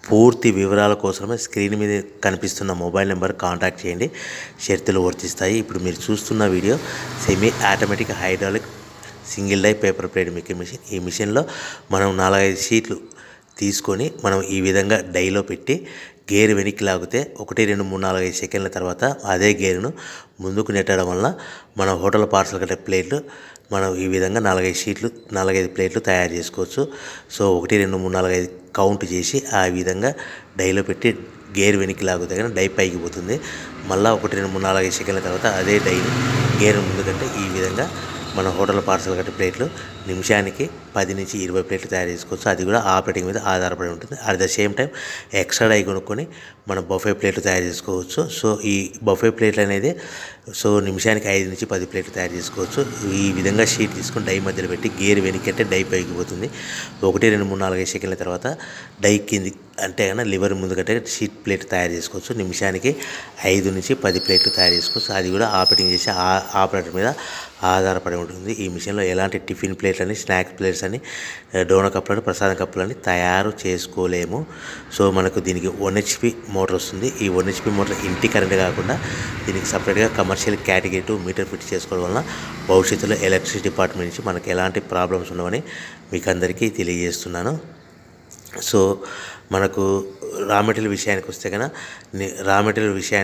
పూర్తి వివరాల కోసమే స్క్రీన్ మీద కనిపిస్తున్న మొబైల్ నెంబర్ కాంటాక్ట్ చేయండి. షరతులు వర్తిస్తాయి. ఇప్పుడు మీరు చూస్తున్న video semi automatic hydraulic single die paper plate making machine. ఈ మిషన్లో మనం 4-5 షీట్లు తీసుకొని మనం ఈ విధంగా డైలో పెట్టి గేర్ వెనక్కి లాగితే 1 2 3 4 5 సెకండ్ల తర్వాత అదే గేరును ముందుకు నెట్టడం వల్ల మన హోటల్ పార్సల్ కట్టే ప్లేట్లు మనం ఈ విధంగా 4-5 షీట్లు 4-5 ప్లేట్లు తయారు చేసుకోవచ్చు. సో 1 2 3 4 5 కౌంట్ చేసి ఆ విధంగా డైలో పెట్టి గేర్ వెనక్కి లాగితే కానీ డై పైకి పోతుంది. మళ్ళీ 1 2 3 4 5 సెకండ్ల తర్వాత అదే డైని గేర్ ముందుకంటే ఈ విధంగా మన హోటల్ పార్సల్ కట్టే ప్లేట్లు నిమిషానికి 10 నుంచి 20 ప్లేట్లు తయారు చేసుకోవచ్చు. అది కూడా ఆపరేటింగ్ మీద ఆధారపడి ఉంటుంది. At the same time extra die కొనుక్కొని మనం బఫే ప్లేట్లు తయారు చేసుకోవచ్చు. సో ఈ బఫే ప్లేట్లు అనేది నిమిషానికి 5 నుంచి 10 ప్లేట్లు తయారు చేసుకోవచ్చు. ఈ విధంగా షీట్ తీసుకొని డై మధ్యలో పెట్టి గేర్ వెనక్కి అంటే డై పైకి పోతుంది. 1 2 3 4 5 సెకండ్ల తర్వాత డై కింది అంటే కన్నా లివర్ ముందు కంటే షీట్ ప్లేట్ తయారు చేసుకోవచ్చు. నిమిషానికి 5 నుంచి 10 ప్లేట్లు తయారు చేసుకోవచ్చు. అది కూడా ఆపరేటింగ్ చేసే ఆపరేటర్ మీద ఆధారపడి ఉంటుంది. ఈ మిషన్లో ఎలాంటి టిఫిన్ ప్లేట్లని, స్నాక్స్ ప్లేట్స్ అని, డోనా కప్పులని, ప్రసాదం కప్పులని తయారు చేసుకోలేము. సో మనకు దీనికి 1 HP మోటార్ వస్తుంది. ఈ 1 HP మోటార్ ఇంటి కరెంట్ కాకుండా దీనికి సపరేట్గా కమర్షియల్ కేటగిరీ 2 మీటర్ ఫిట్ చేసుకోవడం వలన భవిష్యత్తులో ఎలక్ట్రిసిటీ డిపార్ట్మెంట్ నుంచి మనకు ఎలాంటి ప్రాబ్లమ్స్ ఉండవని మీకు అందరికీ తెలియజేస్తున్నాను. సో మనకు రా మెటీరియల్ విషయానికి వస్తే కనుక